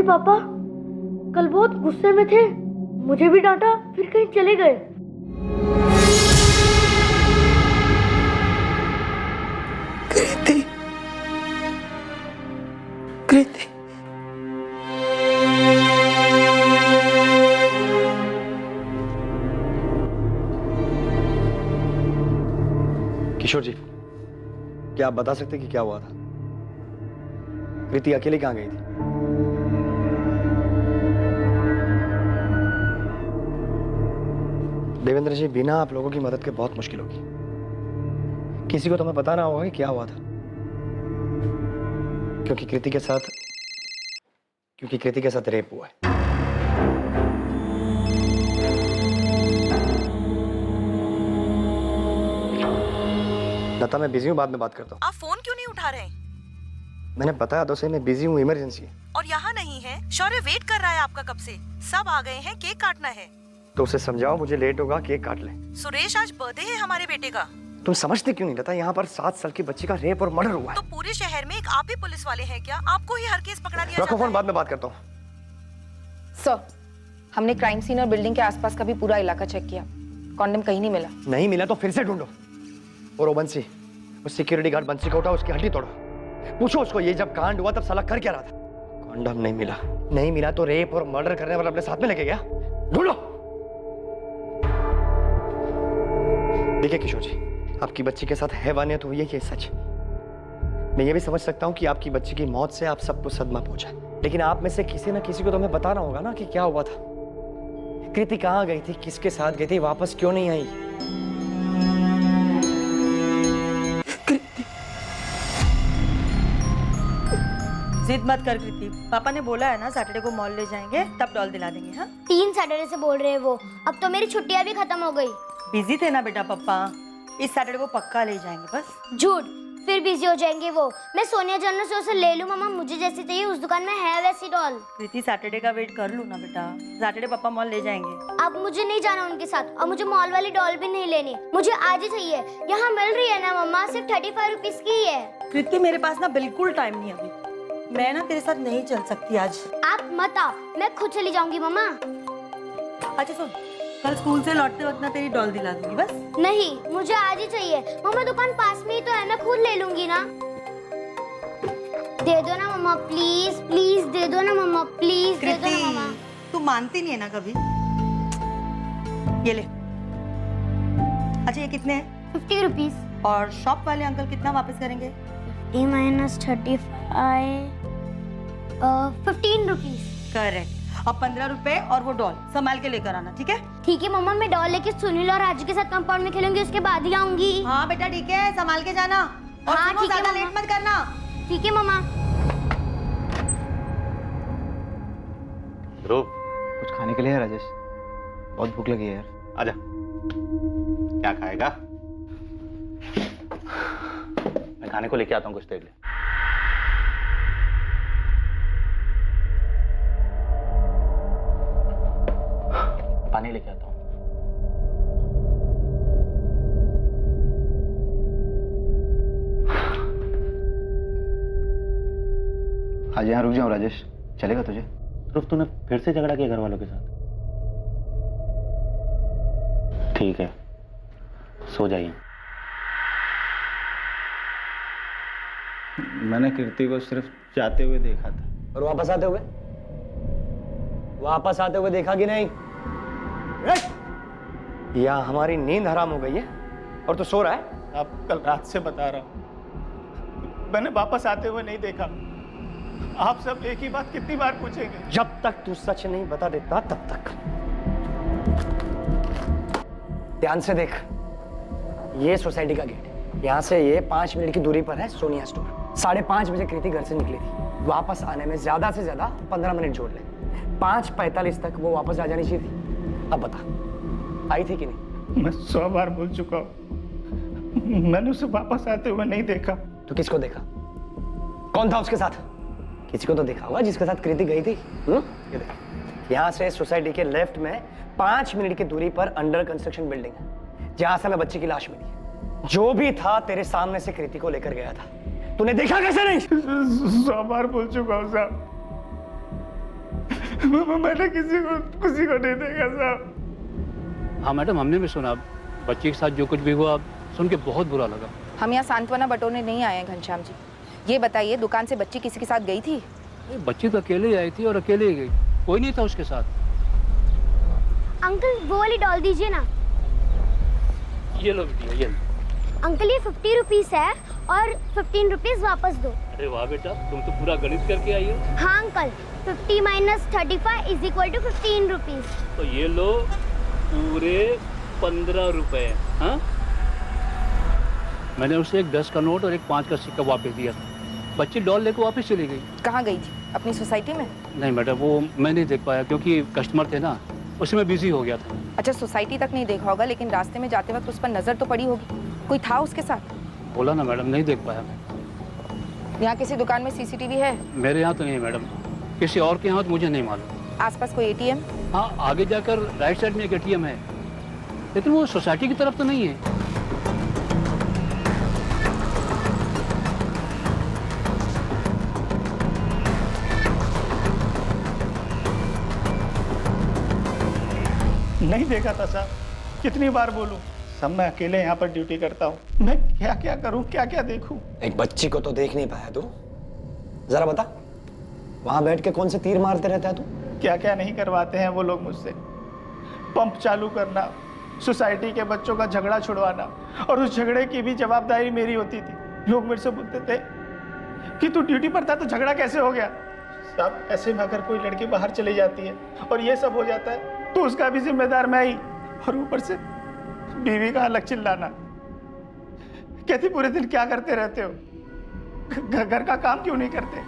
पापा कल बहुत गुस्से में थे, मुझे भी डांटा, फिर कहीं चले गए। कृति, कृति। किशोर जी, क्या आप बता सकते कि क्या हुआ था? कृति अकेले कहाँ गई थी? देवेंद्र जी, बिना आप लोगों की मदद के बहुत मुश्किल होगी। किसी को तुम्हें बताना होगा कि क्या हुआ था, क्योंकि कृति के साथ रेप हुआ है। लता, मैं बिजी हूँ, बाद में बात करता हूँ। आप फोन क्यों नहीं उठा रहे? मैंने बताया तो सही, मैं बिजी हूँ, इमरजेंसी है। और यहाँ नहीं है? शौर्य वेट कर रहा है आपका कब से। सब आ गए हैं, केक काटना है। तो उसे समझाओ मुझे लेट होगा, केक काट ले। सुरेश, आज बर्थडे है हमारे बेटे का। तुम समझते क्यों नहीं लता? यहाँ पर 7 साल की बच्ची का रेप और मर्डर हुआ है। तो पूरे शहर में एक आप ही पुलिस वाले हैं क्या? आपको ही हर केस पकड़ा दिया रखो जाता फोन, है। बाद में बात करता हूँ। सर, हमने क्राइम सीन और बिल्डिंग के आसपास का भी पूरा इलाका चेक किया, कॉन्डम कहीं नहीं मिला। नहीं मिला तो फिर से ढूंढो। और वो बंसी, उस सिक्योरिटी गार्ड बंसी को उठाओ, उसकी हड्डी तोड़ो। पूछो उसको ये जब कांड हुआ तब साला कर क्या रहा था। कॉन्डम नहीं मिला तो रेप और मर्डर करने वाला अपने साथ में लेके गया। ढूंढो। देखिए किशोर जी, आपकी बच्ची के साथ हैवानियत हुई है, ये सच। मैं ये भी समझ सकता हूँ कि आपकी बच्ची की मौत से आप सबको सदमा पहुंचा, लेकिन आप में से किसी न किसी को तो हमें बताना होगा ना कि क्या हुआ था। कृति कहाँ गई थी, किसके साथ गई थी, वापस क्यों नहीं आई? जिद मत कर कृति, पापा ने बोला है ना सैटरडे को मॉल ले जाएंगे, तब डॉल दिला देंगे। हाँ, 3 सैटरडे से बोल रहे हैं वो। अब तो मेरी छुट्टियां भी खत्म हो गई। बिजी थे ना बेटा पापा, इस सैटरडे को पक्का ले जाएंगे बस। झूठ, फिर बिजी हो जाएंगे वो। मैं सोनिया जनरल से उसे ले लूं मम्मा, मुझे जैसी चाहिए उस दुकान में है वैसी डॉल। कृति, सैटरडे का वेट कर लू ना बेटा, सैटरडे पापा मॉल ले जाएंगे। अब मुझे नहीं जाना उनके साथ, और मुझे मॉल वाली डॉल भी नहीं लेनी, मुझे आज ही चाहिए। यहाँ मिल रही है ना मम्मा, सिर्फ 35 रुपीज की ही है। कृति, मेरे पास ना बिल्कुल टाइम नहीं अभी, मैं ना तेरे साथ नहीं चल सकती आज। आप मत आओ, मैं खुद चली जाऊंगी मम्मा। अच्छा सुन, कल स्कूल से लौटते वक्त ना तेरी डॉल दिला दूंगी बस। नहीं, मुझे आज ही चाहिए मम्मा, दुकान पास में ही तो है, मैं खुद ले लूंगी ना। दे दो ना मम्मा, प्लीज प्लीज दे दो ना मम्मा, प्लीज दे दो ना मम्मा। तू मानती नहीं है ना कभी। ये ले। अच्छा, ये कितने हैं? 50 रुपीज। और शॉप वाले अंकल कितना वापस करेंगे? 50 - 15 रुपीज। करेक्ट। अब 15 रुपए और वो डॉल संभाल के लेकर आना, ठीक है? ठीक है मम्मा, मैं डॉल लेके सुनील और राजू के साथ कंपाउंड में खेलूंगी, उसके बाद ही आऊंगी। हाँ बेटा ठीक है, संभाल के जाना। और हाँ, सुनो, ठीक है, ज्यादा मम्मा। लेट मत करना। ठीक है मम्मा। ध्रुव, कुछ खाने के लिए है राजेश? बहुत भूख लगी है यार। आजा, क्या खाएगा? मैं खाने को लेके आता हूँ, कुछ देर ले। पानी लेके आता हूँ। आज यहाँ रुक जाऊँ राजेश, चलेगा तुझे? ध्रुव, तूने फिर से झगड़ा किया घर वालों के साथ? ठीक है, सो जाइए। मैंने कृति को सिर्फ जाते हुए देखा था। और वापस आते हुए देखा कि नहीं? या हमारी नींद हराम हो गई है और तू सो रहा है? आप कल रात से बता रहा हूं, मैंने वापस आते हुए नहीं देखा। आप सब एक ही बात कितनी बार पूछेंगे? जब तक तू सच नहीं बता देता तब तक। ध्यान से देख, ये सोसाइटी का गेट है, यहाँ से ये 5 मिनट की दूरी पर है सोनिया स्टोर। 5:30 बजे कृति घर से निकली थी, वापस आने में ज्यादा से ज्यादा 15 मिनट जोड़ ले। 5:45 तक वो वापस आ जानी चाहिए थी। अब बता, आई थी कि नहीं? मैं 100 बार बोल चुका हूँ, मैंने उसे वापस आते हुए नहीं देखा। तो किसको देखा? कौन था उसके साथ? किसी को तो देखा होगा जिसके साथ कृति गई थी। ये देख, यहाँ से सोसाइटी के लेफ्ट में 5 मिनट की दूरी पर अंडर कंस्ट्रक्शन बिल्डिंग है, जहां से हमें बच्ची की लाश मिली। जो भी था तेरे सामने से कृति को लेकर गया था, तूने देखा कैसे नहीं? 100 बार बोल चुका हूँ साहब, मैंने किसी को नहीं देखा साहब। हाँ मैडम, हमने भी सुना, बच्ची के साथ जो कुछ भी हुआ सुन के बहुत बुरा लगा। हम यहाँ सांत्वना बटोरने नहीं आए हैं घनश्याम जी। ये बताइए, दुकान से बच्ची किसी के साथ गई थी? बच्ची तो अकेले ही आई थी और अकेले ही गई, कोई नहीं था उसके साथ। अंकल वो वाली डॉल दीजिए ना। ये लो बिटिया, ये लो। अंकल ये 50 रुपीस है और 15 रुपीस वापस दो। अरे वाह बेटा, तुम तो पूरा गणित करके आई हो। हाँ अंकल, 50 - 35 = 15 रुपीस। तो ये लो पूरे 15 रुपए। हाँ, मैंने उसे एक 10 का नोट और एक 5 का सिक्का वापस दिया था। बच्ची डॉल लेकर वापस चली गई। कहाँ गई थी? अपनी सोसाइटी में? नहीं मैडम, वो मैं नहीं देख पाया क्योंकि कस्टमर थे ना, उसमें मैं बिजी हो गया था। अच्छा, सोसाइटी तक नहीं देखा होगा, लेकिन रास्ते में जाते वक्त उस पर नजर तो पड़ी होगी। कोई था उसके साथ? बोला ना मैडम, नहीं देख पाया मैं। यहाँ किसी दुकान में सीसीटीवी है? मेरे यहाँ तो नहीं मैडम, किसी और के यहाँ तो मुझे नहीं मालूम। आसपास कोई एटीएम? हाँ, आगे जाकर राइट साइड में एक एटीएम है, लेकिन वो सोसाइटी की तरफ तो नहीं है। नहीं देखा था साहब, कितनी बार बोलूं। सब मैं अकेले यहाँ पर ड्यूटी करता हूँ, मैं क्या क्या करूँ, क्या क्या देखूँ। एक बच्ची को तो देख नहीं पाया तू? जरा बता, वहां बैठ के कौन से तीर मारते रहता है तू? क्या क्या नहीं करवाते हैं वो लोग मुझसे। पंप चालू करना, सोसाइटी के बच्चों का झगड़ा छुड़वाना, और उस झगड़े की भी जवाबदारी मेरी होती थी। लोग मेरे से बोलते थे कि तू ड्यूटी पर था तो झगड़ा कैसे हो गया। साहब, ऐसे में अगर कोई लड़की बाहर चली जाती है और ये सब हो जाता है तो उसका भी जिम्मेदार मैं ही। और ऊपर से बीवी का अलग चिल्लाना। कहती पूरे दिन क्या करते रहते हो, घर का काम क्यों नहीं करते।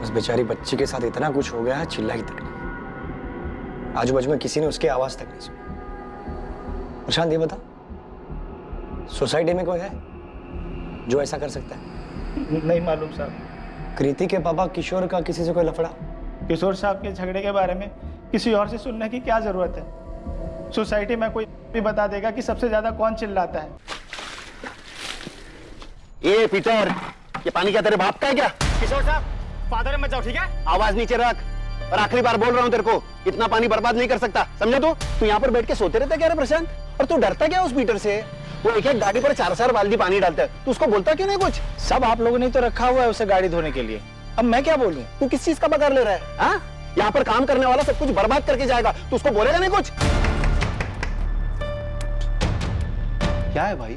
उस बेचारी बच्ची के साथ इतना कुछ हो गया है, चिल्लाई तक नहीं। आजू बाजू में किसी ने उसकी आवाज तक नहीं सुनी। प्रशांत ये बता, सोसाइटी में कोई है जो ऐसा कर सकता है? नहीं मालूम साहब। कृति के पापा किशोर का किसी से कोई लफड़ा? किशोर साहब के झगड़े के बारे में किसी और से सुनने की क्या जरूरत है। सोसाइटी में कोई भी बता देगा कि सबसे ज्यादा कौन चिल्लाता है। ये पीटर, ये पानी क्या तेरे बाप का है क्या? किशोर साहब, फादर मत जाओ, ठीक है? आवाज नीचे रख, और आखिरी बार बोल रहा हूँ तेरे को, इतना पानी बर्बाद नहीं कर सकता, समझा तू यहाँ पर बैठ के सोते रहता क्या रे प्रशांत? और तू डरता क्या उस पीटर से? वो एक एक गाड़ी पर 4-4 बाल्टी पानी डालता है, तू उसको बोलता क्यों नहीं कुछ? सब आप लोगों ने तो रखा हुआ है उसे गाड़ी धोने के लिए, अब मैं क्या बोलूं? तू किस चीज का पगार ले रहा है? हाँ, यहाँ पर काम करने वाला सब कुछ बर्बाद करके जाएगा, तू उसको बोलेगा नहीं कुछ? क्या है भाई,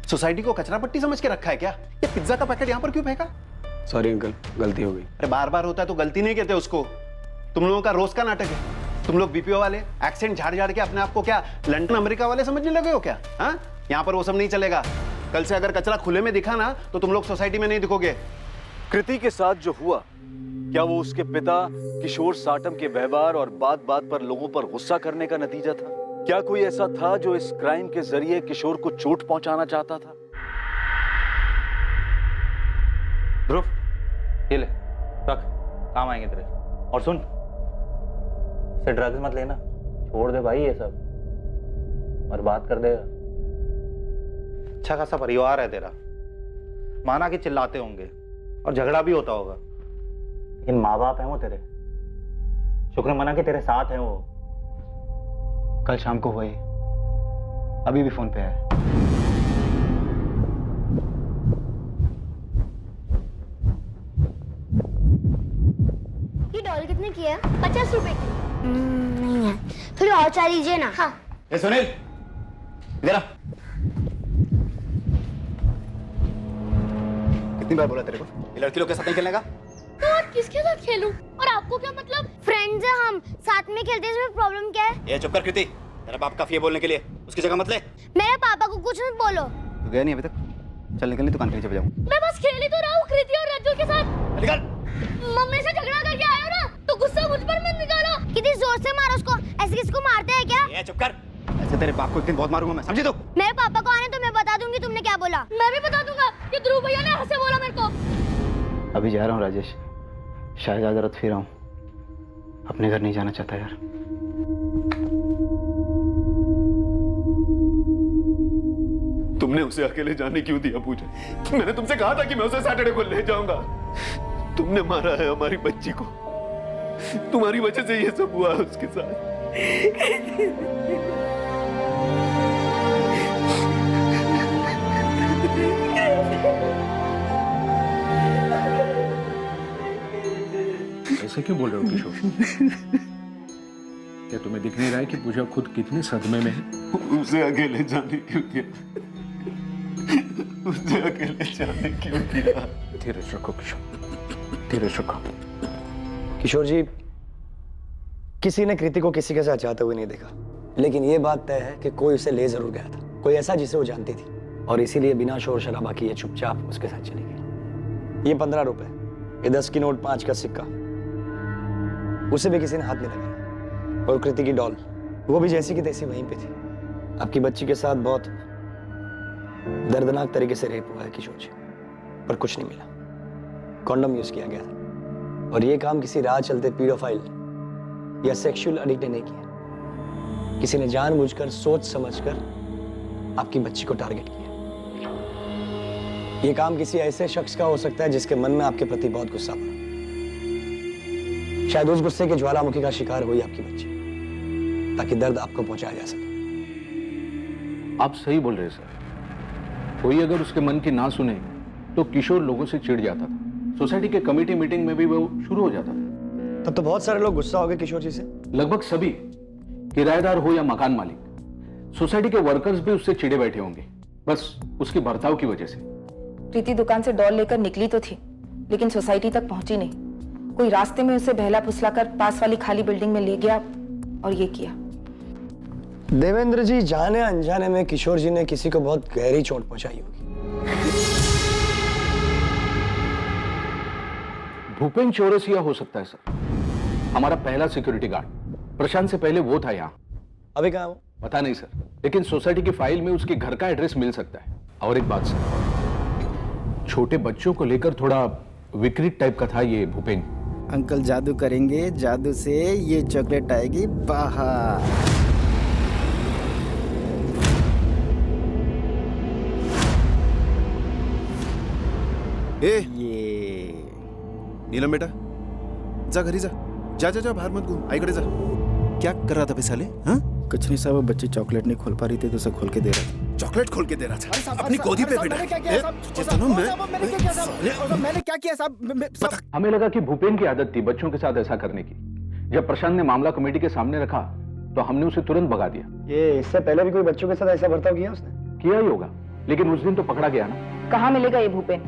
सोसाइटी को कचरा पट्टी समझ के रखा है क्या? ये पिज्जा का पैकेट यहाँ पर क्यों फेंका? सॉरी अंकल, गलती हो गई। अरे बार बार होता है तो गलती नहीं कहते उसको। तुम लोगों का रोज का नाटक है। तुम लोग बीपीओ वाले एक्सेंट झाड़ झाड़ के अपने आप को क्या लंदन अमेरिका वाले समझने लगे हो क्या? हाँ, यहाँ पर वो सब नहीं चलेगा। कल से अगर कचरा खुले में दिखा ना तो तुम लोग सोसाइटी में नहीं दिखोगे। कृति के साथ जो हुआ, क्या वो उसके पिता किशोर साटम के व्यवहार और बात बात पर लोगों पर गुस्सा करने का नतीजा था? क्या कोई ऐसा था जो इस क्राइम के जरिए किशोर को चोट पहुंचाना चाहता था? ध्रुव, ये ले रख, काम आएंगे तेरे। और सुन, इसे ड्रग्स मत लेना, छोड़ दे भाई, ये सब बर्बाद कर देगा। अच्छा खासा परिवार है तेरा, माना कि चिल्लाते होंगे और झगड़ा भी होता होगा, लेकिन माँ बाप हैं वो तेरे, शुक्र मना कि तेरे साथ हैं वो। कल शाम को हुई, अभी भी फोन पे है। ये डॉल कितने की है? 50 रुपए की। नहीं है, थोड़ी और चाय लीजिए ना। हाँ। ए सुनील, इधर आ। कितनी बार बोला तेरे को ये लड़की लोग के साथ नहीं खेलने का? तो और किसके साथ खेलूं? और आपको क्या मतलब? फ्रेंड्स हैं हम, साथ में खेलते हैं, इसमें प्रॉब्लम क्या है? ये चुप कर कृति, तेरा बाप काफी है बोलने के लिए, उसकी जगह मत ले। मेरे पापा को कुछ मत बोलो। तू गया नहीं अभी तक? चल निकल, दुकान के नीचे जाऊँ। मैं बस खेल ही तो रहा हूँ कृति और रज्जू के साथ। निकल। मम्मी से झगड़ा करके आए हो ना, तो गुस्सा मुझ पर मत निकालो। कितनी जोर से मारो उसको, ऐसे किसको मारते हैं क्या? ये चुप कर, ऐसे तेरे बाप को एक दिन बहुत मारूंगा मैं, समझी तू? मेरे पापा को आने तो मैं बता दूंगी तुमने क्या बोला। मैं भी बता दूंगा कि ध्रुव भैया ने ऐसे बोला मेरे को। अभी जा रहा हूँ राजेश, शायद आज रात फिर आऊं, अपने घर नहीं जाना चाहता यार। तुमने उसे अकेले जाने क्यों दिया पूजा? मैंने तुमसे कहा था कि मैं उसे सैटरडे को ले जाऊंगा। तुमने मारा है हमारी बच्ची को, तुम्हारी वजह से ये सब हुआ उसके साथ। ऐसे क्यों बोल रहे हो किशोर? क्या तुम्हें दिख नहीं रहा है कि पूजा खुद कितने सदमे में है? उसे अकेले जाने क्यों किया? उसे अकेले जाने क्यों किया? धीरज रखो किशोर, धीरज रखो। किशोर जी, किसी ने कृति को किसी के साथ जाते हुए नहीं देखा, लेकिन ये बात तय है कि कोई उसे ले जरूर गया था, कोई ऐसा जिसे वो जानती थी, और इसीलिए बिना शोर शराबा किए चुपचाप उसके साथ चली गई। ये 15 रुपए, ये 10 की नोट, 5 का सिक्का, उसे भी किसी ने हाथ नहीं लगाया। और कृति की डॉल, वो भी जैसी की तैसी वहीं पे थी। आपकी बच्ची के साथ बहुत दर्दनाक तरीके से रेप हुआ है किशोर जी, पर कुछ नहीं मिला। कॉन्डम यूज किया गया था, और ये काम किसी राह चलते पीडोफाइल या सेक्सुअल एडिक्ट ने नहीं किया। किसी ने जानबूझकर, सोच समझकर आपकी बच्ची को टारगेट किया। ये काम किसी ऐसे शख्स का हो सकता है जिसके मन में आपके प्रति बहुत गुस्सा था। शायद उस गुस्से के ज्वालामुखी का शिकार हुई आपकी बच्ची, ताकि दर्द आपको पहुंचाया जा सके। आप सही बोल रहे हैं सर। कोई अगर उसके मन की ना सुने तो किशोर लोगों से चिढ़ जाता था। सोसाइटी के कमेटी मीटिंग में भी वो शुरू हो जाता था। तब तो बहुत सारे लोग गुस्सा हो गए किशोर जी से। लगभग सभी, किराएदार हो या मकान मालिक, सोसाइटी के वर्कर्स भी उससे चिढ़े बैठे होंगे, बस उसके बर्ताव की वजह से। प्रीति दुकान से डॉल लेकर निकली तो थी, लेकिन सोसाइटी तक पहुंची नहीं। कोई रास्ते में उसे बहला फुसलाकर पास वाली खाली बिल्डिंग में ले गया और ये किया। देवेंद्र जी, जाने अनजाने में किशोर जी ने किसी को बहुत गहरी चोट पहुंचाई होगी। भूपेन चौरसिया हो सकता है सर, हमारा पहला सिक्योरिटी गार्ड। प्रशांत से पहले वो था यहाँ। अभी कहाँ वो? पता नहीं सर, लेकिन सोसाइटी की फाइल में उसके घर का एड्रेस मिल सकता है। और एक बात सर, छोटे बच्चों को लेकर थोड़ा विकृत टाइप का था ये भूपेन। अंकल जादू करेंगे, जादू से ये चॉकलेट आएगी बाहर। ये नीलम बेटा, जा घरी जा, जा जा जा, बाहर मत घूम, आई खड़े जा। क्या कर रहा था बे साले? हाँ, कुछ नहीं साहब, बच्ची चॉकलेट नहीं खोल पा रही थी तो उसे खोल के दे रहा था। चॉकलेट खोल के दे रहा था अपनी गोदी पे बेटा। मैंने क्या किया साहब? हमें लगा कि भूपेन की आदत थी बच्चों के साथ ऐसा करने की। जब प्रशांत ने मामला कमेटी के सामने रखा तो हमने उसे तुरंत भगा दिया। ये इससे पहले भी कोई बच्चों के साथ ऐसा बर्ताव किया उसने? किया ही होगा, लेकिन उस दिन तो पकड़ा गया ना। कहाँ मिलेगा ये भूपेन?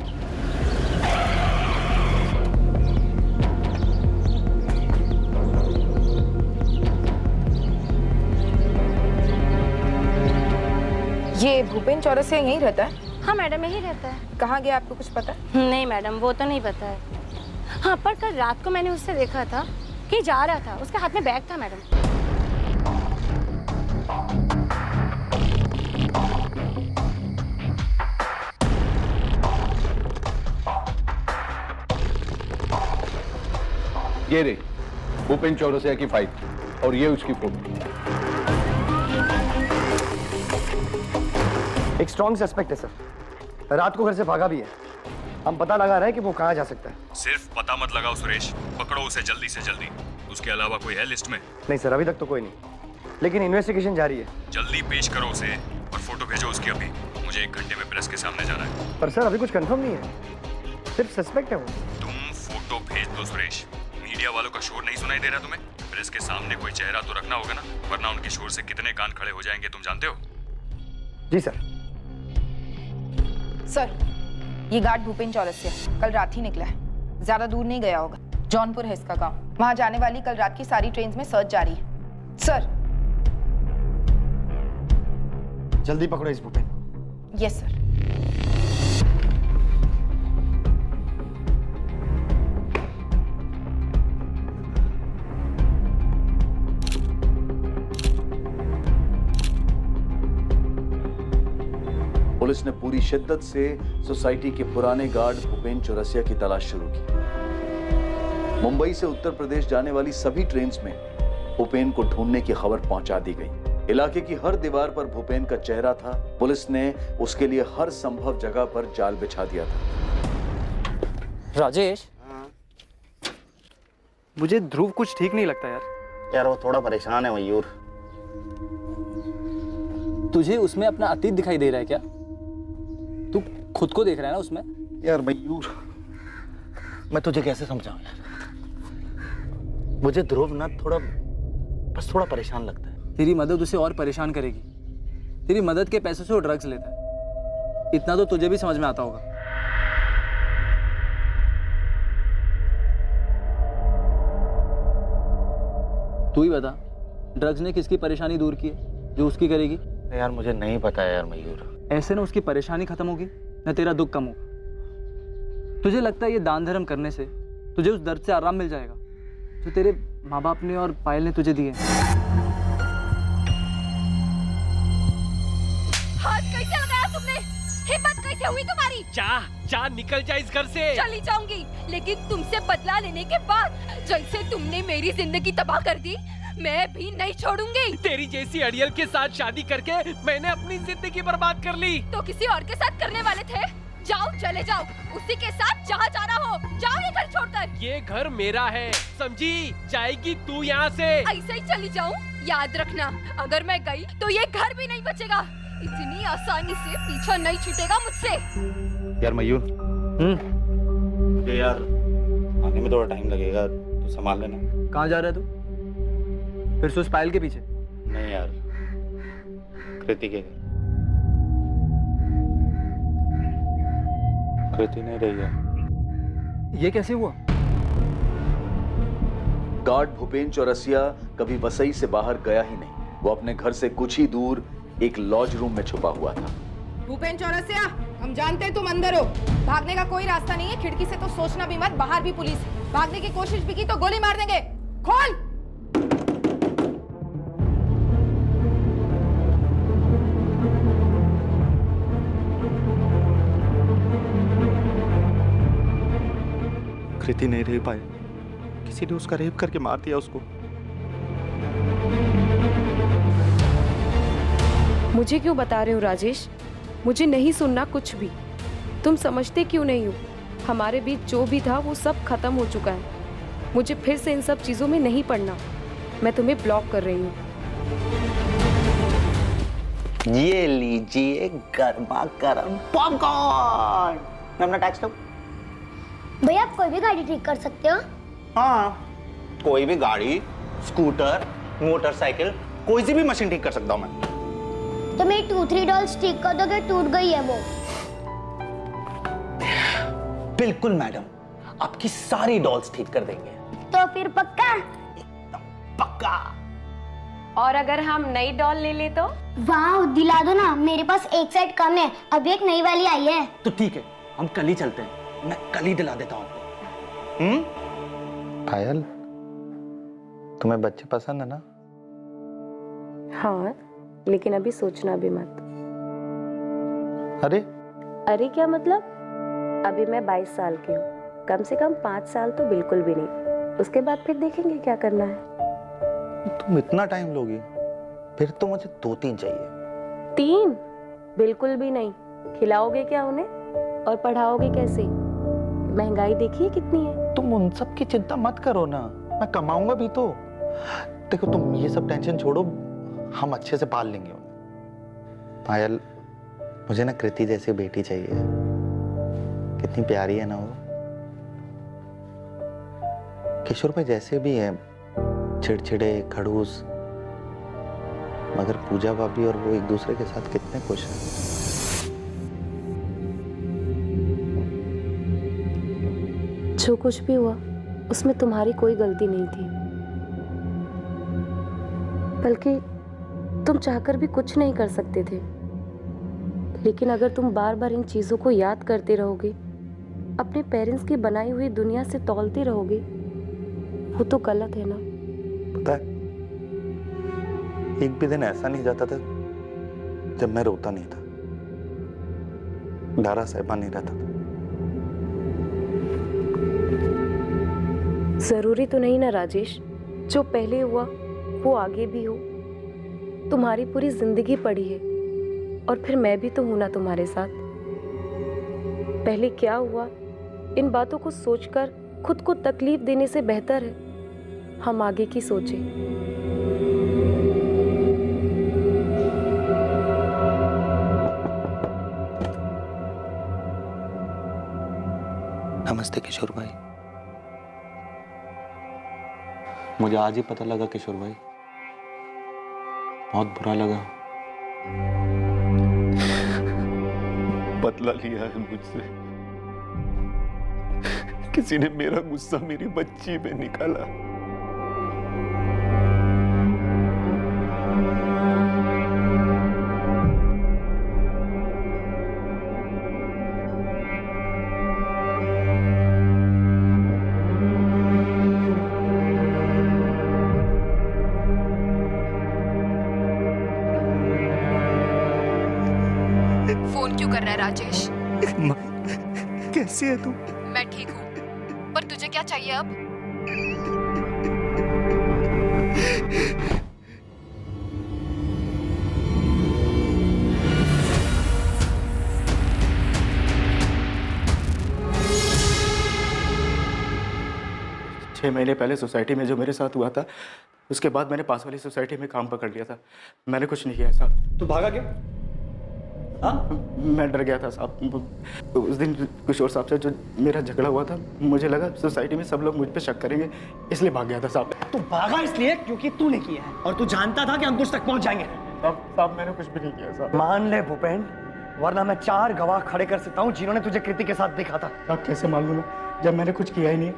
ये भूपेन चौरसिया यहीं रहता है? हाँ मैडम, यही रहता है। कहाँ गया आपको कुछ पता? नहीं मैडम, वो तो नहीं पता है। हाँ, पर कल रात को मैंने उससे देखा था कि जा रहा था, उसके हाथ में बैग था मैडम। ये रे भूपेन चौरसिया की फाइल, और ये उसकी फोटो। एक स्ट्रॉन्ग सस्पेक्ट है सर, रात को घर से भागा भी है। हम पता लगा रहे हैं कि वो कहाँ जा सकता है। सिर्फ पता मत लगाओ सुरेश, पकड़ो उसे जल्दी से जल्दी। उसके अलावा कोई है लिस्ट में? नहीं सर, अभी तक तो कोई नहीं, लेकिन इन्वेस्टिगेशन जारी है। जल्दी पेश करो उसे और फोटो भेजो उसकी अभी। मुझे 1 घंटे में प्रेस के सामने जाना है। पर सर अभी कुछ कंफर्म नहीं है, सिर्फ सस्पेक्ट है वो। तुम फोटो भेज दो सुरेश। मीडिया वालों का शोर नहीं सुनाई दे रहा तुम्हें? प्रेस के सामने कोई चेहरा तो रखना होगा ना, वरना उनके शोर से कितने कान खड़े हो जाएंगे तुम जानते हो। जी सर। सर, ये गार्ड भूपेन चौरसिया कल रात ही निकला है, ज्यादा दूर नहीं गया होगा। जौनपुर है इसका गांव। वहां जाने वाली कल रात की सारी ट्रेन में सर्च जारी है। सर। जल्दी पकड़ो इस भूपेन को। Yes sir. पुलिस ने पूरी शिद्दत से सोसाइटी के पुराने गार्ड भूपेन चौरसिया की तलाश शुरू की। मुंबई से उत्तर प्रदेश जाने वाली सभी ट्रेन्स में भूपेन को ढूंढने की खबर पहुंचा दी गई। इलाके की हर दीवार पर भूपेन का चेहरा था। पुलिस ने उसके लिए हर संभव जगह पर जाल बिछा दिया था। राजेश, मुझे ध्रुव कुछ ठीक नहीं लगता यार। यार वो थोड़ा परेशान है मयूर। तुझे उसमें अपना अतीत दिखाई दे रहा है क्या? तू खुद को देख रहा है ना उसमें? यार मयूर, मैं तुझे कैसे समझाऊं यार। मुझे ध्रुव ना बस थोड़ा परेशान लगता है। तेरी मदद उसे और परेशान करेगी। तेरी मदद के पैसे से वो ड्रग्स लेता है, इतना तो तुझे भी समझ में आता होगा। तू ही बता, ड्रग्स ने किसकी परेशानी दूर की है जो उसकी करेगी? यार मुझे नहीं पता यार मयूर। ऐसे ना उसकी परेशानी खत्म होगी ना तेरा दुख कम होगा। तुझे लगता है ये दान धर्म करने से तुझे उस दर्द से आराम मिल जाएगा जो तेरे माँ बाप ने और पायल ने तुझे दिए? हाथ कैसे लगाया तुमने? हिम्मत कैसे हुई तुम्हारी? जा निकल जा इस घर से। चली जाऊंगी, लेकिन तुमसे बदला लेने के बाद जैसे तुमने मेरी जिंदगी तबाह कर दी, मैं भी नहीं छोड़ूंगी। तेरी जैसी अड़ियल के साथ शादी करके मैंने अपनी जिंदगी बर्बाद कर ली। तो किसी और के साथ करने वाले थे? जाओ, चले जाओ, उसी के साथ जहाँ जाना हो। जाओ ये घर छोड़कर। ये घर मेरा है, समझी? जाएगी तू यहाँ से। ऐसे ही चली जाऊँ? याद रखना, अगर मैं गई तो ये घर भी नहीं बचेगा। इतनी आसानी से पीछा नहीं छूटेगा मुझसे। यार मयूर, मुझे यार आने में थोड़ा टाइम लगेगा, तू संभाल लेना। कहाँ जा रहा है तू? फिर से उस पायल के पीछे? नहीं यार, कृति के घर। कृति नहीं रही है। ये कैसे हुआ? गार्ड भूपेन चौरसिया कभी वसई से बाहर गया ही नहीं। वो अपने घर से कुछ ही दूर एक लॉज रूम में छुपा हुआ था। भूपेन चौरसिया, हम जानते हैं तुम अंदर हो। भागने का कोई रास्ता नहीं है। खिड़की से तो सोचना भी मत, बाहर भी पुलिस है। भागने की कोशिश भी की तो गोली मार देंगे। खोल। कृति नहीं रह पाए, किसी ने उसका रेप करके मार दिया उसको। मुझे क्यों बता रहे हो राजेश? मुझे नहीं सुनना कुछ भी। तुम समझते क्यों नहीं हो? हमारे बीच जो भी था वो सब खत्म हो चुका है। मुझे फिर से इन सब चीजों में नहीं पड़ना। मैं तुम्हें ब्लॉक कर रही हूँ। ये लीजिए गर्मा गर्म पॉपकॉर्न। मैं अपना टैक्स दूं? भैया आप कोई भी गाड़ी ठीक कर सकते हो? हाँ, कोई भी गाड़ी, स्कूटर, मोटरसाइकिल, कोई सी भी मशीन ठीक कर सकता हूँ मैं। तो मेरी 2-3 डॉल्स ठीक कर दोगे? टूट गई है वो। बिल्कुल मैडम, आपकी सारी डॉल्स ठीक कर देंगे। तो फिर पक्का? पक्का। और अगर हम नई डॉल ले ले तो? वाह, दिला दो ना, मेरे पास एक सेट कम है, अभी एक नई वाली आई है। तो ठीक है, हम कल ही चलते हैं। मैं कल ही दिला देता हूँ आपको। पायल, तुम्हें बच्चे पसंद है ना? हाँ, लेकिन अभी सोचना भी मत। अरे क्या मतलब? अभी मैं 22 साल की हूँ, कम से कम 5 साल तो बिल्कुल भी नहीं। उसके बाद फिर देखेंगे क्या करना है। तुम इतना टाइम लोगी? फिर तो मुझे 2-3 चाहिए। 3? बिल्कुल भी नहीं। खिलाओगे क्या उन्हें और पढ़ाओगे कैसे? महंगाई देखिए कितनी है। तुम उन सब की चिंता मत करो ना, मैं कमाऊंगा भी तो। देखो तुम ये सब टेंशन छोड़ो, हम अच्छे से पाल लेंगे उन्हें। पायल, मुझे ना कृति जैसी बेटी चाहिए। कितनी प्यारी है ना वो। किशोर भाई जैसे भी है, चिड़चिड़े, खड़ूस, मगर पूजा भाभी और वो एक दूसरे के साथ कितने खुश हैं। जो कुछ भी हुआ उसमें तुम्हारी कोई गलती नहीं थी, बल्कि तुम चाहकर भी कुछ नहीं कर सकते थे। लेकिन अगर तुम बार बार इन चीजों को याद करते रहोगे, अपने पेरेंट्स की बनाई हुई दुनिया से तौलते रहोगे, वो तो गलत है ना। पता है, एक भी दिन ऐसा नहीं जाता था जब मैं रोता नहीं था, डरा सहमा नहीं रहता था। जरूरी तो नहीं ना राजेश, जो पहले हुआ वो आगे भी हो। तुम्हारी पूरी जिंदगी पड़ी है और फिर मैं भी तो हूं ना तुम्हारे साथ। पहले क्या हुआ इन बातों को सोचकर खुद को तकलीफ देने से बेहतर है हम आगे की सोचें। नमस्ते किशोर भाई। मुझे आज ही पता लगा किशोर भाई, बहुत बुरा लगा। बदला लिया है मुझसे। किसी ने मेरा गुस्सा मेरी बच्ची पे निकाला। फोन क्यों कर रहा है राजेश? कैसी है तू? मैं ठीक हूँ, पर तुझे क्या चाहिए अब? छह महीने पहले सोसाइटी में जो मेरे साथ हुआ था, उसके बाद मैंने पास वाली सोसाइटी में काम पकड़ लिया था। मैंने कुछ नहीं किया साहब। तू भागा क्यों? मैं डर गया था साहब। उस दिन किशोर साहब से जो मेरा झगड़ा हुआ था, मुझे लगा सोसाइटी में सब लोग मुझ पे शक करेंगे, इसलिए भाग गया था साहब। तू भागा इसलिए क्योंकि तूने किया है और तू जानता था कि हम तुझ तक पहुंच जाएंगे। साहब मैंने कुछ भी नहीं किया साहब। मान ले भूपेन, वरना मैं 4 गवाह खड़े कर सकता हूँ जिन्होंने तुझे कृति के साथ देखा था। साहब कैसे मान लूँ मैं, जब मैंने कुछ किया ही नहीं।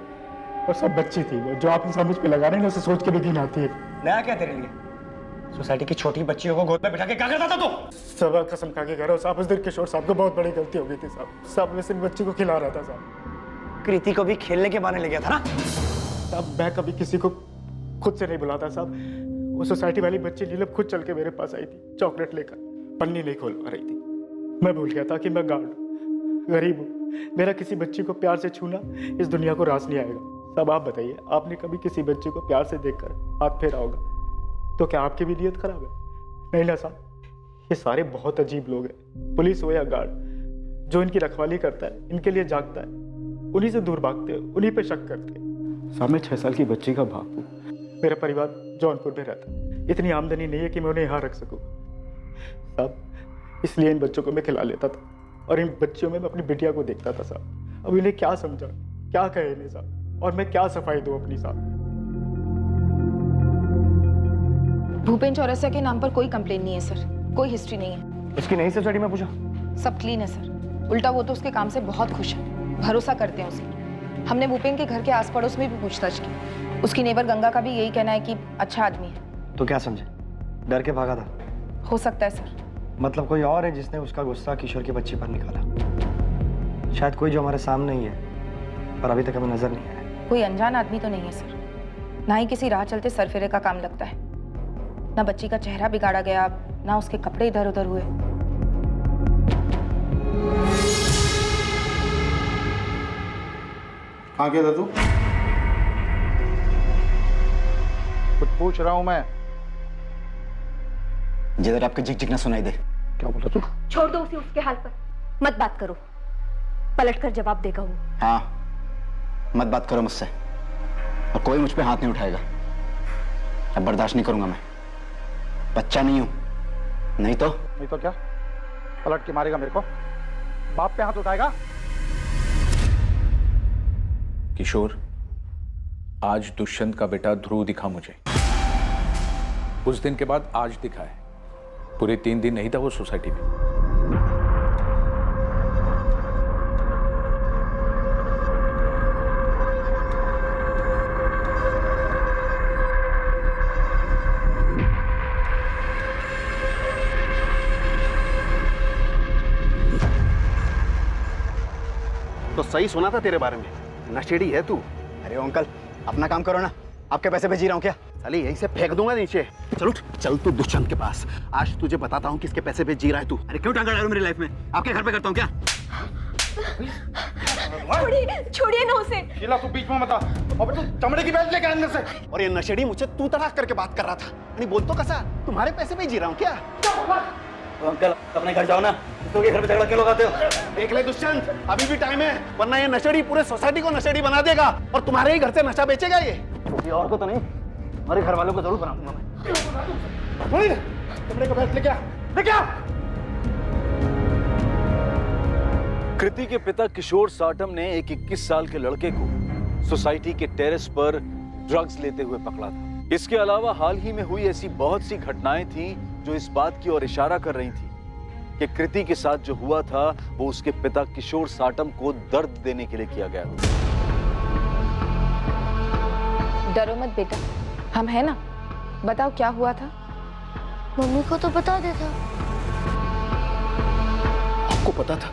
और सब बच्ची थी, वो जो आप इंसान मुझ पे लगा रहे हैं, उसे सोच के भी घिन आती है। नया क्या तेरे लिए? सोसाइटी की छोटी बच्चियों को गोद में बिठा के क्या करता था तू? सब कसम खा के कह रहा हूँ साहब, उस दिन किशोर साहब को बहुत बड़ी गलती हो गई थी साहब। साहब मैं सिर्फ बच्ची को खिला रहा था साहब। कृति को भी खेलने के बहाने ले गया था ना? साहब मैं कभी किसी को खुद से नहीं बुलाता साहब। वो सोसाइटी वाली बच्ची नीलम खुद चल के मेरे पास आई थी, चॉकलेट लेकर। पन्नी नहीं खोल पा रही थी। मैं भूल गया था कि मैं गार्ड हूँ, गरीब हूँ। मेरा किसी बच्ची को प्यार से छूना इस दुनिया को रास नहीं आएगा। साहब आप बताइए, आपने कभी किसी बच्चे को प्यार से देखकर हाथ फेरा होगा तो क्या आपकी भी नीयत खराब है? नहीं ना साहब। ये सारे बहुत अजीब लोग हैं, पुलिस हो या गार्ड, जो इनकी रखवाली करता है, इनके लिए जागता है, उन्हीं से दूर भागते हैं, उन्हीं पे शक करते हैं। साहब मैं 6 साल की बच्ची का बाप हूँ। मेरा परिवार जौनपुर में रहता है। इतनी आमदनी नहीं है कि मैं उन्हें यहाँ रख सकूँ साहब। इसलिए इन बच्चों को मैं खिला लेता था और इन बच्चियों में मैं अपनी बिटिया को देखता था साहब। अब इन्हें क्या समझा, क्या कहे इन्हें साहब, और मैं क्या सफाई दूं अपनी साहब। भूपेन चौरसिया के नाम पर कोई कंप्लेन नहीं है सर, कोई हिस्ट्री नहीं है। उसकी नई सोसाइटी में पूछा? सब क्लीन है सर। उल्टा वो तो उसके काम से बहुत खुश है, भरोसा करते हैं उसे। हमने भूपेन के घर के आस पड़ोस में भी पूछताछ की। उसकी नेबर गंगा का भी यही कहना है कि अच्छा आदमी है। तो क्या समझे, डर के भागा था? हो सकता है सर। मतलब कोई और है जिसने उसका गुस्सा किशोर की बच्ची पर निकाला? शायद कोई जो हमारे सामने ही है पर अभी तक हमें नजर नहीं आया। कोई अनजान आदमी तो नहीं है सर, ना ही किसी राह चलते सरफेरे का काम लगता है। ना बच्ची का चेहरा बिगाड़ा गया, ना उसके कपड़े इधर उधर हुए। कहाँ गया था तू? कुछ पूछ रहा हूं मैं। जिधर आपके झिक झिक ना सुनाई दे। क्या बोला तू? छोड़ दो उसे उसके हाल पर, मत बात करो, पलट कर जवाब देगा वो। हाँ, मत बात करो मुझसे और कोई मुझ पे हाथ नहीं उठाएगा। अब बर्दाश्त नहीं करूंगा मैं। बच्चा नहीं हूं। नहीं तो क्या पलट के मारेगा मेरे को? बाप पे हाथ उठाएगा? किशोर, आज दुष्यंत का बेटा ध्रुव दिखा मुझे। उस दिन के बाद आज दिखा है। पूरे 3 दिन नहीं था वो सोसाइटी में। तो सही सुना था तेरे बारे में, नशेड़ी है तू। अरे अंकल, अपना काम करो ना। आपके पैसे पे जी रहा हूँ क्या? साली यहीं से फेंक दूंगा नीचे। चल उठ, चल तू दुष्यंत के पास। आज तुझे बताता हूँ किसके पैसे पे जी रहा है तू। अरे क्यों टांगा डालो मेरी लाइफ में? आपके घर पे करता हूँ क्या? छोड़िए ना उसे। शीला तू बीच में मत आ। अबे तू चमड़े की बैल लेके अंदर से। और ये नशेड़ी मुझे तू तड़ाक करके बात कर रहा था। नहीं बोल तो कैसा, तुम्हारे पैसे पे जी रहा हूँ क्या? तो अंकल अपने घर जाओ ना, लोग घर पे झगड़ा क्यों लगाते हो? देख ले दुष्यंत, अभी भी टाइम है, वरना ये नशेड़ी पूरे सोसाइटी को नशेड़ी बना देगा और तुम्हारे ही घर से नशा बेचेगा ये। और को तो नहीं। हमारे घर वालों को जरूर बनाऊंगा मैं। कमरे का बैग लेके आ। कृति के पिता किशोर साटम ने एक 21 साल के लड़के को सोसाइटी के टेरेस पर ड्रग्स लेते हुए पकड़ा था। इसके अलावा हाल ही में हुई ऐसी बहुत सी घटनाएं थीं जो इस बात की ओर इशारा कर रही थी कि कृति के साथ जो हुआ था वो उसके पिता किशोर साटम को दर्द देने के लिए किया गया था। डरो मत बेटा, हम है ना। बताओ क्या हुआ था? मम्मी को तो बता देता। आपको पता था,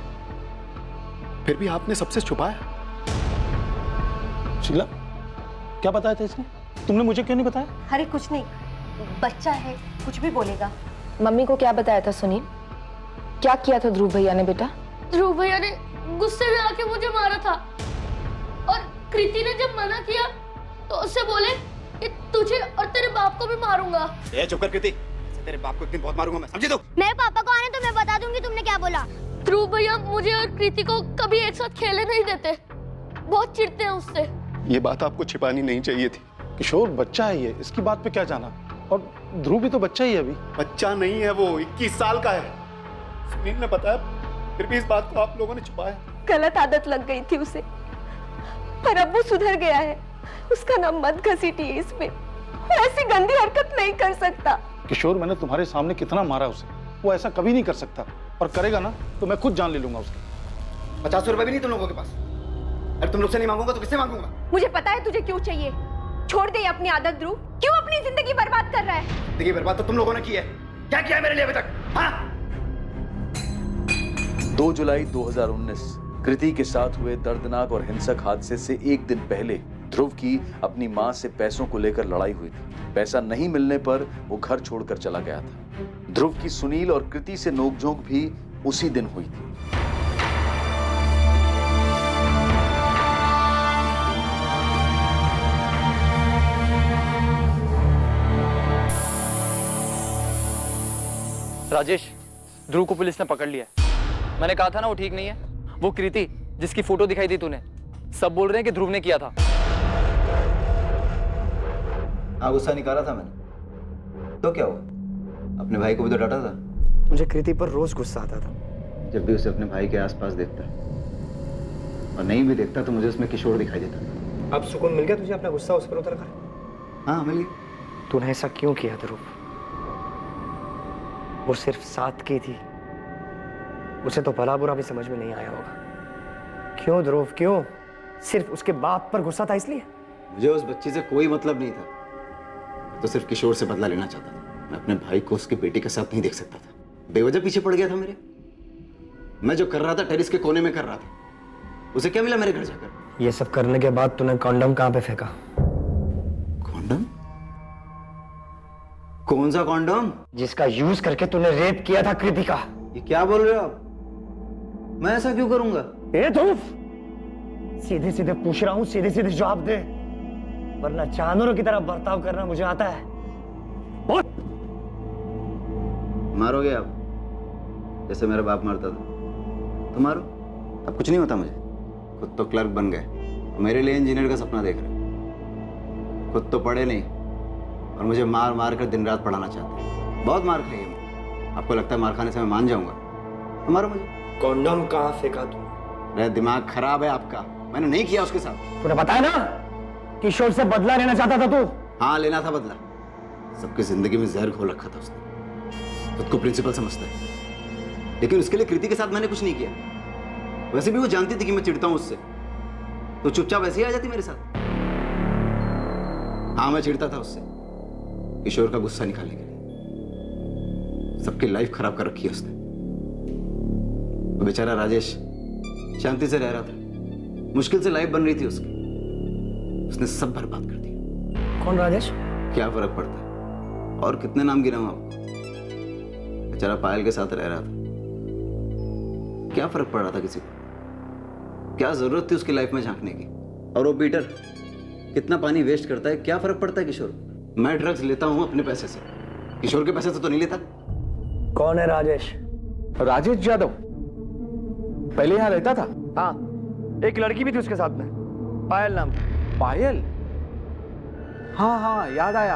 फिर भी आपने सबसे छुपाया। शीला, क्या बताया था इसने? तुमने मुझे क्यों नहीं बताया? अरे कुछ नहीं, बच्चा है, कुछ भी बोलेगा। मम्मी को क्या बताया था सुनील? क्या किया था ध्रुव भैया ने बेटा? ध्रुव भैया ने गुस्से में आके मुझे मारा था और कृति ने जब मना किया तो उससे बोले कि तुझे और तेरे बाप को भी मारूंगा। ए चुप कर कृति, तेरे बाप को एक दिन बहुत मारूंगा मैं, समझी? तो मेरे पापा को आने तो मैं बता दूंगी तुमने क्या बोला। ध्रुव भैया मुझे और कृति को कभी एक साथ खेलने नहीं देते, बहुत चिढ़ते हैं उससे। ये बात आपको छिपानी नहीं चाहिए थी। किशोर बच्चा है ये, इसकी बात पे क्या जाना? और ध्रुव भी तो बच्चा ही है अभी। बच्चा नहीं है वो, 21 साल का है। सुनील ने बताया, फिर भी इस बात को आप लोगों ने छुपाया। गलत आदत लग गई थी उसे, पर अब वो सुधर गया है। उसका नाम मत घसीटिए इसमें, ऐसी गंदी हरकत नहीं कर सकता। किशोर, मैंने तुम्हारे सामने कितना मारा उसे, वो ऐसा कभी नहीं कर सकता। और करेगा ना तो मैं खुद जान ले लूंगा उसकी। 50 रुपए भी नहीं तुम लोगों के पास। अरे तुम लोग से नहीं मांगूंगा तो किससे मांगूंगा? मुझे पता है तुझे क्यों चाहिए। छोड़ दे अपनी आदत ध्रुव, क्यों अपनी जिंदगी बर्बाद कर रहा है? जिंदगी बर्बाद तो तुम लोगों ने की है। क्या किया है मेरे लिए अभी तक? हाँ? 2 जुलाई 2019 कृति के साथ हुए दर्दनाक और हिंसक हादसे से एक दिन पहले ध्रुव की अपनी मां से पैसों को लेकर लड़ाई हुई थी। पैसा नहीं मिलने पर वो घर छोड़कर चला गया था। ध्रुव की सुनील और कृति से नोकझोंक भी उसी दिन हुई थी। राजेश, ध्रुव को पुलिस ने पकड़ लिया है। मैंने कहा था ना वो ठीक नहीं है। वो कृति जिसकी फोटो दिखाई दी तूने, सब बोल रहे हैं कि ध्रुव ने किया था। हाँ, गुस्सा निकाला था मैंने। तो क्या हुआ? अपने भाई को भी तो डांटा था। मुझे कृति पर रोज गुस्सा आता था। जब भी उसे अपने भाई के आसपास देखता और नहीं भी देखता तो मुझे उसमें किशोर दिखाई देता। अब सुकून मिल गया तुझे अपना गुस्सा उस पर उतर कर? हाँ मिल गया। तूने ऐसा क्यों किया ध्रुव? वो सिर्फ साथ की थी, उसे तो भला बुरा भी समझ में नहीं आया होगा। क्यों ध्रुव, क्यों? सिर्फ उसके बाप पर गुस्सा था इसलिए? मुझे उस बच्ची से कोई मतलब नहीं था, तो सिर्फ किशोर से बदला लेना चाहता था। मैं अपने भाई को उसके बेटी के साथ नहीं देख सकता था। बेवजह पीछे पड़ गया था मेरे। मैं जो कर रहा था टेरिस के कोने में कर रहा था। उसे क्या मिला मेरे घर जाकर? ये सब करने के बाद तूने कॉन्डम कहाँ पे फेंका? कॉन्डम? कौन सा कॉन्डम? जिसका यूज करके तूने रेप किया था कृति का। ये क्या बोल रहे हो आप? मैं ऐसा क्यों करूंगा? ध्रुव, सीधे सीधे पूछ रहा हूं, सीधे सीधे जवाब दे, वरना जानवरों की तरह बर्ताव करना मुझे आता है। बोल। मारोगे आप जैसे मेरा बाप मारता था तो मारो। अब कुछ नहीं होता मुझे। खुद तो क्लर्क बन गए और मेरे लिए इंजीनियर का सपना देख रहे। खुद तो पढ़े नहीं और मुझे मार मार कर दिन रात पढ़ाना चाहते हैं। बहुत मार खाई है। आपको लगता है मार खाने से मैं मान जाऊंगा? तो मारो मुझे। कॉन्डम कहाँ फेंका तू? मेरा दिमाग खराब है आपका। मैंने नहीं किया उसके साथ। तूने बताया ना किशोर से बदला लेना चाहता था तू? हाँ, लेना था बदला। सबकी जिंदगी में जहर घोल रखा था उसने। खुद को प्रिंसिपल समझता है, लेकिन उसके लिए कृति के साथ मैंने कुछ नहीं किया। वैसे भी वो जानती थी कि मैं चिढ़ता हूं उससे, तो चुपचाप ऐसे ही आ जाती मेरे साथ। हाँ, मैं चिढ़ता था उससे किशोर का गुस्सा निकालने के लिए। सबकी लाइफ खराब कर रखी है उसने। वो बेचारा राजेश शांति से रह रहा था, मुश्किल से लाइफ बन रही थी उसकी। उसने सब बर्बाद कर दिया। कौन राजेश? क्या फर्क पड़ता है? और कितने नाम गिनाऊं आपको? बेचारा पायल के साथ रह रहा था। क्या फर्क पड़ रहा था किसी को? क्या जरूरत थी उसकी लाइफ में झांकने की? और वो पीटर कितना पानी वेस्ट करता है, क्या फर्क पड़ता है किशोर? मैं ड्रग्स लेता हूं अपने पैसे से, किशोर के पैसे से तो नहीं लेता। कौन है राजेश? राजेश यादव पहले यहाँ रहता था। हाँ, एक लड़की भी थी उसके साथ में, पायल नाम। पायल? हाँ हाँ, याद आया।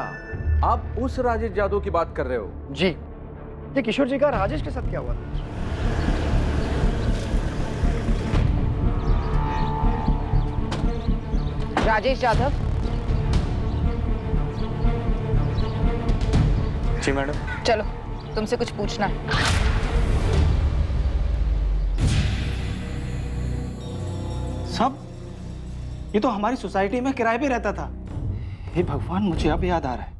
आप उस राजेश यादव की बात कर रहे हो? जी। ये किशोर जी का राजेश के साथ क्या हुआ? राजेश यादव। जी मैडम। चलो, तुमसे कुछ पूछना है। सब? ये तो हमारी सोसाइटी में किराए पे रहता था। हे भगवान, मुझे अब याद आ रहा है।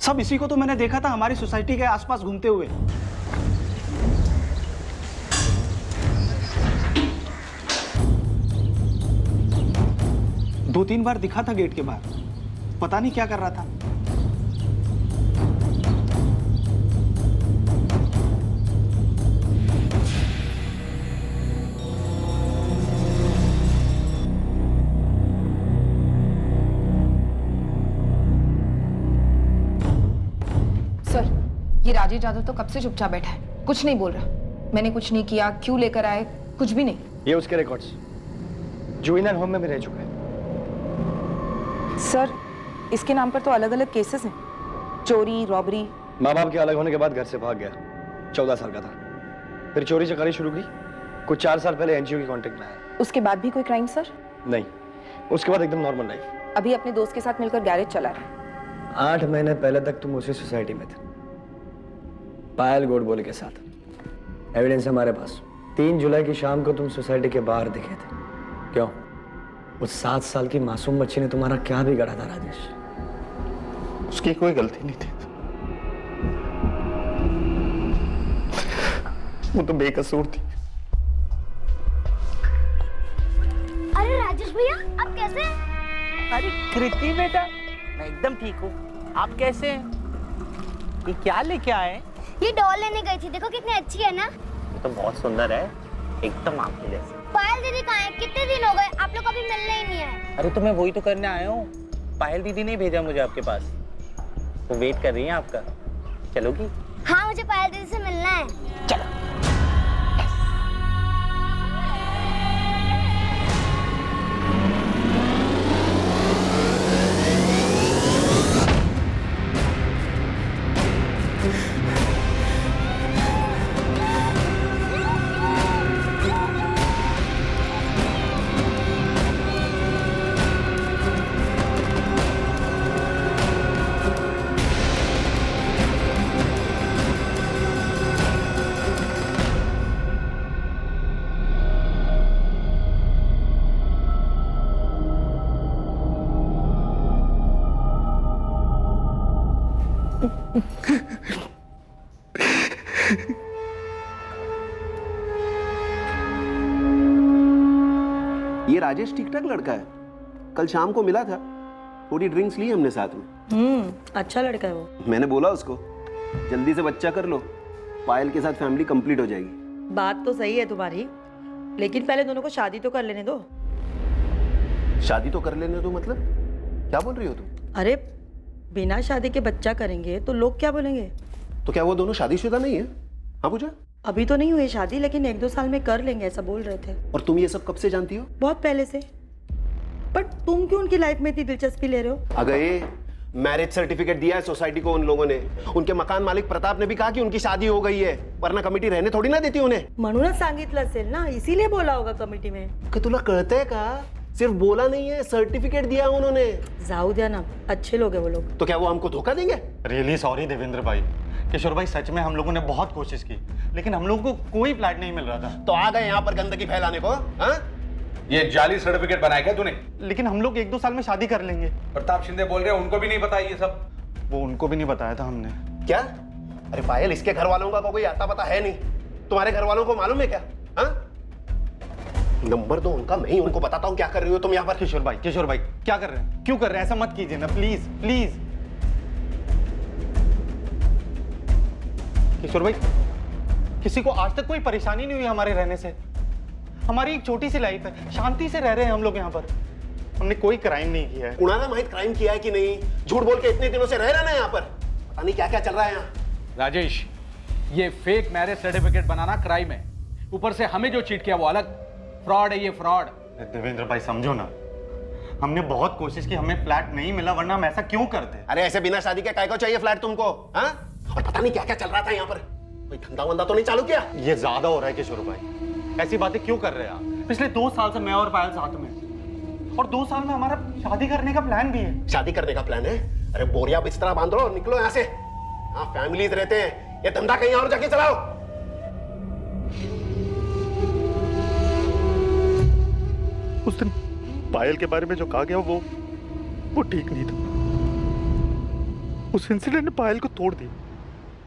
सब इसी को तो मैंने देखा था हमारी सोसाइटी के आसपास घूमते हुए। दो तीन बार दिखा था गेट के बाहर, पता नहीं क्या कर रहा था। सर, ये राजेश यादव तो कब से चुपचाप बैठा है, कुछ नहीं बोल रहा। मैंने कुछ नहीं किया, क्यों लेकर आए, कुछ भी नहीं। ये उसके रिकॉर्ड्स जुवेनाइल होम में भी रह चुका है। सर, इसके नाम पर तो अलग अलग केसेस हैं, चोरी, रॉबरी। माँ बाप के अलग होने के बाद घर से भाग गया, 14 साल का था। फिर चोरी चकारी शुरू की, कुछ 4 साल पहले एनजीओ की कांटेक्ट में आया। उसके बाद भी कोई क्राइम सर? नहीं, उसके बाद एकदम नॉर्मल लाइफ। अभी अपने दोस्त के साथ मिलकर गैरेज चला रहा है। 8 महीने पहले तक तुम उसी सोसाइटी में थे, पायल गोडबोले के साथ। एविडेंस हमारे पास। 3 जुलाई की शाम को तुम सोसाइटी के बाहर दिखे थे। क्यों? उस 7 साल की मासूम बच्ची ने तुम्हारा क्या बिगाड़ा था राजेश? उसकी कोई गलती नहीं थी, वो तो बेकसूर थी। अरे राजेश भैया, आप कैसे हैं? अरे कृति बेटा, मैं एकदम ठीक हूँ। आप कैसे हैं? ये क्या लेके आए? ये डॉल लेने गई थी, देखो कितनी अच्छी है ना। ये तो बहुत सुंदर है, एकदम आपके जैसे। पायल दीदी कहाँ है? कितने दिन हो गए, आप लोग कभी मिलने ही नहीं आए। अरे तो मैं वही तो करने आया हूँ। पायल दीदी ने भेजा मुझे आपके पास, वो वेट कर रही है आपका। चलोगी? हाँ, मुझे पायल दीदी से मिलना है। चलो। ये राजेश ठीक ठाक लड़का है, कल शाम को मिला था, थोड़ी ड्रिंक्स ली हमने साथ में। अच्छा लड़का है वो। मैंने बोला उसको जल्दी से बच्चा कर लो, पायल के साथ फैमिली कंप्लीट हो जाएगी। बात तो सही है तुम्हारी, लेकिन पहले दोनों को शादी तो कर लेने दो। शादी तो कर लेने दो मतलब? क्या बोल रही हो तुम? अरे बिना शादी के बच्चा करेंगे तो लोग क्या बोलेंगे? तो क्या वो दोनों शादीशुदा नहीं है? हाँ पूजा? अभी तो नहीं हुई शादी, लेकिन 1-2 साल में कर लेंगे, ऐसा बोल रहे थे। और तुम ये सब कब से जानती हो? बहुत पहले से। बट तुम क्यों उनकी लाइफ में इतनी दिलचस्पी ले रहे हो? अगर मैरिज सर्टिफिकेट दिया है सोसाइटी को उन लोगों ने, उनके मकान मालिक प्रताप ने भी कहा कि उनकी शादी हो गई है, वरना कमिटी रहने थोड़ी ना देती उन्हें। म्हणूनच सांगितलं असेल ना, इसीलिए बोला होगा कमिटी में। कि तुला कळतंय का? सिर्फ बोला नहीं है, सर्टिफिकेट दिया उन्होंने। जाऊ दिया ना, अच्छे लोग हैं वो लोग। तो क्या वो हमको धोखा देंगे? रियली सॉरी देवेंद्र भाई। किशोर भाई, सच में हम लोगों ने बहुत कोशिश की, लेकिन हम लोगों को कोई फ्लैट नहीं मिल रहा था। तो आ गए यहाँ पर गंदगी फैलाने को? हाँ? ये जाली सर्टिफिकेट बनाया क्या तूने? लेकिन हम लोग 1-2 साल में शादी कर लेंगे। प्रताप शिंदे बोल रहे हैं उनको भी नहीं पता ये सब? वो उनको भी नहीं बताया था हमने। क्या? अरे पायल, इसके घर वालों का कोई आता पता है नहीं, तुम्हारे घर वालों को मालूम है क्या? हाँ? नंबर दो उनका, मैं ही उनको बताता हूँ क्या कर रही हो तुम यहाँ पर। किशोर भाई क्या कर रहे हैं? क्यों कर रहे हैं? ऐसा मत कीजिए ना, प्लीज प्लीज। किशोर भाई, किसी को आज तक कोई परेशानी नहीं हुई हमारे रहने से। हमारी एक छोटी सी लाइफ है, शांति से रह रहे हैं हम लोग यहाँ पर। हमने कोई क्राइम नहीं किया है। उन्होंने माहित क्राइम किया है कि नहीं? झूठ बोल के इतने दिनों से रह रहे ना यहाँ पर, पता नहीं क्या क्या चल रहा है यहाँ। राजेश, ये फेक मैरिज सर्टिफिकेट बनाना क्राइम है, ऊपर से हमें जो चीट किया वो अलग। फ्रॉड है ये, फ्रॉड। देवेंद्र भाई समझो ना, हमने बहुत कोशिश की, हमें फ्लैट नहीं मिला, वरना हम ऐसा क्यों करते? अरे ऐसे बिना शादी के काय को चाहिए फ्लैट तुमको? हाँ? और पता नहीं क्या क्या चल रहा था यहाँ पर, कोई धंधा वंदा तो नहीं चालू किया? ये ज्यादा हो रहा है किशोर भाई, ऐसी बातें क्यों कर रहे हैं आप? पिछले 2 साल से मैं और पायल साथ में, और 2 साल में हमारा शादी करने का प्लान भी है। शादी करने का प्लान है? अरे बोरिया बिस्तरा बांधो और निकलो यहाँ से। हाँ, फैमिलीज रहते हैं, ये धंधा कहीं और जाके चलाओ। उस दिन पायल के बारे में जो कहा गया वो ठीक नहीं था। उस इंसिडेंट ने पायल को तोड़ दिया।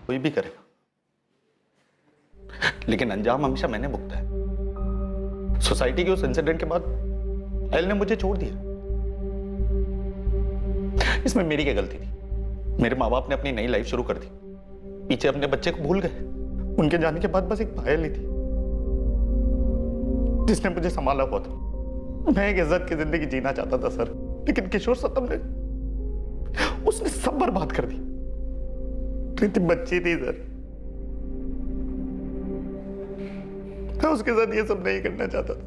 कोई भी करेगा, लेकिन अंजाम हमेशा मैंने भुगता है। सोसाइटी के उस इंसिडेंट के बाद पायल ने मुझे छोड़ दिया। इसमें मेरी क्या गलती थी? मेरे माँ बाप ने अपनी नई लाइफ शुरू कर दी, पीछे अपने बच्चे को भूल गए। उनके जाने के बाद बस एक पायल ही थी जिसने मुझे संभाला हुआ था। मैं एक इज्जत की जिंदगी जीना चाहता था सर, लेकिन किशोर सतम ने उसने सब बर्बाद कर दी। प्रीति बच्ची थी सर, मैं उसके साथ ये सब नहीं करना चाहता था,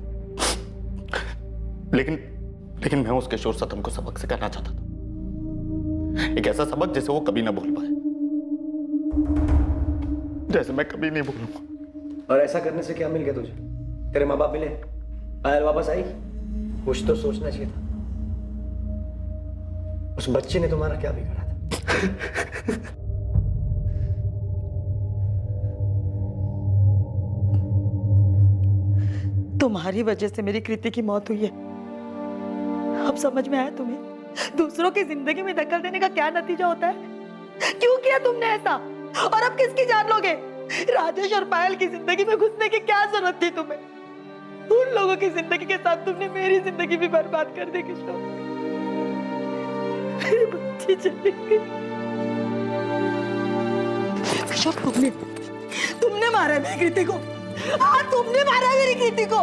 लेकिन मैं उस किशोर सतम को सबक सिखाना चाहता था, एक ऐसा सबक जिसे वो कभी ना भूल पाए, जैसे मैं कभी नहीं भूलूंगा। और ऐसा करने से क्या मिल गया तुझे? तेरे माँ बाप मिले, पायल वापस आई, कुछ तो सोचना चाहिए था। उस बच्चे ने तुम्हारा क्या बिगाड़ा था? तुम्हारी वजह से मेरी कृति की मौत हुई है। अब समझ में आया तुम्हें दूसरों की जिंदगी में दखल देने का क्या नतीजा होता है? क्यों किया तुमने ऐसा? और अब किसकी जान लोगे? राजेश और पायल की जिंदगी में घुसने की क्या जरूरत थी तुम्हें? उन लोगों की जिंदगी के साथ तुमने मेरी जिंदगी भी बर्बाद कर दी किशोर। मेरी बच्ची चली गई। किशोर, तुमने मारा मेरी कृति को। हाँ, तुमने मारा मेरी कृति को।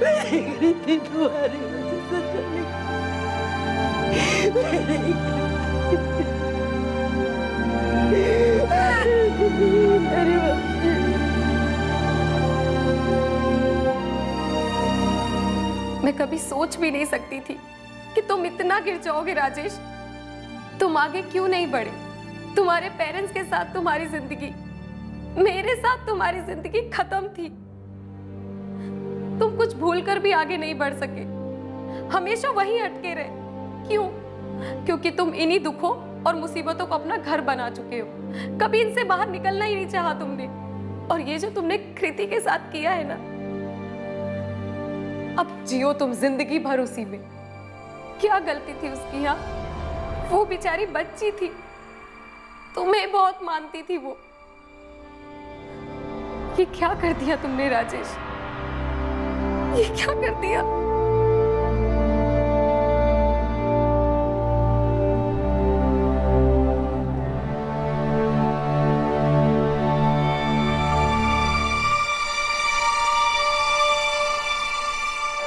मेरी कृति तुम्हारी वजह से चली गई। मेरी बच्ची। मैं कभी सोच भी नहीं सकती थी कि तुम इतना गिर जाओगे राजेश। तुम आगे क्यों नहीं बढ़े? तुम्हारे पेरेंट्स के साथ तुम्हारी जिंदगी, मेरे साथ तुम्हारी जिंदगी खत्म थी। तुम कुछ भूल कर भी आगे नहीं बढ़ सके, हमेशा वहीं अटके रहे। क्यों? क्योंकि तुम इन्हीं दुखों और मुसीबतों को अपना घर बना चुके हो। कभी इनसे बाहर निकलना ही नहीं चाहा तुमने। और ये जो तुमने कृति के साथ किया है ना, अब जियो तुम जिंदगी भर उसी में। क्या गलती थी उसकी? यहाँ वो बेचारी बच्ची थी, तुम्हें बहुत मानती थी वो। ये क्या कर दिया तुमने राजेश? ये क्या कर दिया?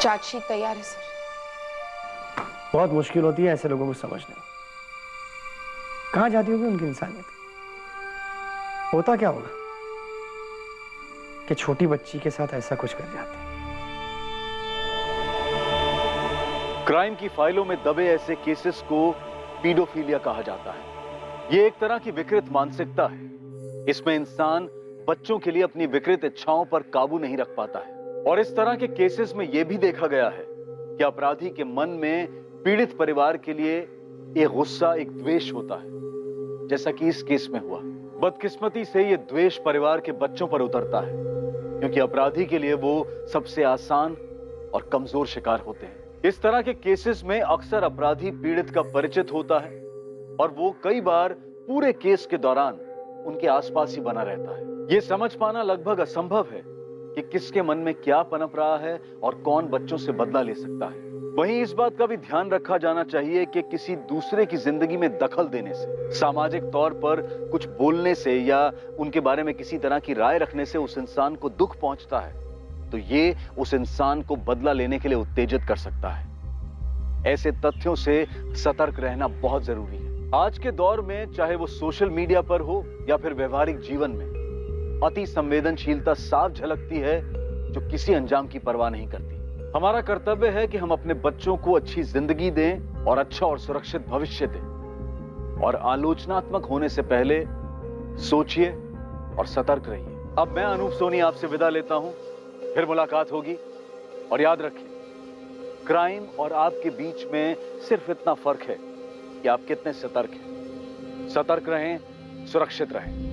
चार्जशीट तैयार है सर। बहुत मुश्किल होती है ऐसे लोगों को समझना। कहाँ जाती होगी उनकी इंसानियत? होता क्या होगा कि छोटी बच्ची के साथ ऐसा कुछ कर जाते हैं? क्राइम की फाइलों में दबे ऐसे केसेस को पीडोफिलिया कहा जाता है। ये एक तरह की विकृत मानसिकता है। इसमें इंसान बच्चों के लिए अपनी विकृत इच्छाओं पर काबू नहीं रख पाता है। और इस तरह के केसेस में यह भी देखा गया है कि अपराधी के मन में पीड़ित परिवार के लिए एक गुस्सा, एक द्वेष होता है, जैसा कि इस केस में हुआ। बदकिस्मती से यह द्वेष परिवार के बच्चों पर उतरता है, क्योंकि अपराधी के लिए वो सबसे आसान और कमजोर शिकार होते हैं। इस तरह के केसेस में अक्सर अपराधी पीड़ित का परिचित होता है और वो कई बार पूरे केस के दौरान उनके आसपास ही बना रहता है। ये समझ पाना लगभग असंभव है कि किसके मन में क्या पनप रहा है और कौन बच्चों से बदला ले सकता है। वहीं इस बात का भी ध्यान रखा जाना चाहिए कि किसी दूसरे की जिंदगी में दखल देने से, सामाजिक तौर पर कुछ बोलने से या उनके बारे में किसी तरह की राय रखने से उस इंसान को दुख पहुंचता है, तो ये उस इंसान को बदला लेने के लिए उत्तेजित कर सकता है। ऐसे तथ्यों से सतर्क रहना बहुत जरूरी है। आज के दौर में चाहे वो सोशल मीडिया पर हो या फिर व्यवहारिक जीवन में, अति संवेदनशीलता साफ झलकती है जो किसी अंजाम की परवाह नहीं करती। हमारा कर्तव्य है कि हम अपने बच्चों को अच्छी जिंदगी दें और अच्छा और सुरक्षित भविष्य दें। और आलोचनात्मक होने से पहले सोचिए और सतर्क रहिए। अब मैं अनूप सोनी आपसे विदा लेता हूं, फिर मुलाकात होगी। और याद रखिए, क्राइम और आपके बीच में सिर्फ इतना फर्क है कि आप कितने सतर्क हैं। सतर्क रहें, सुरक्षित रहें।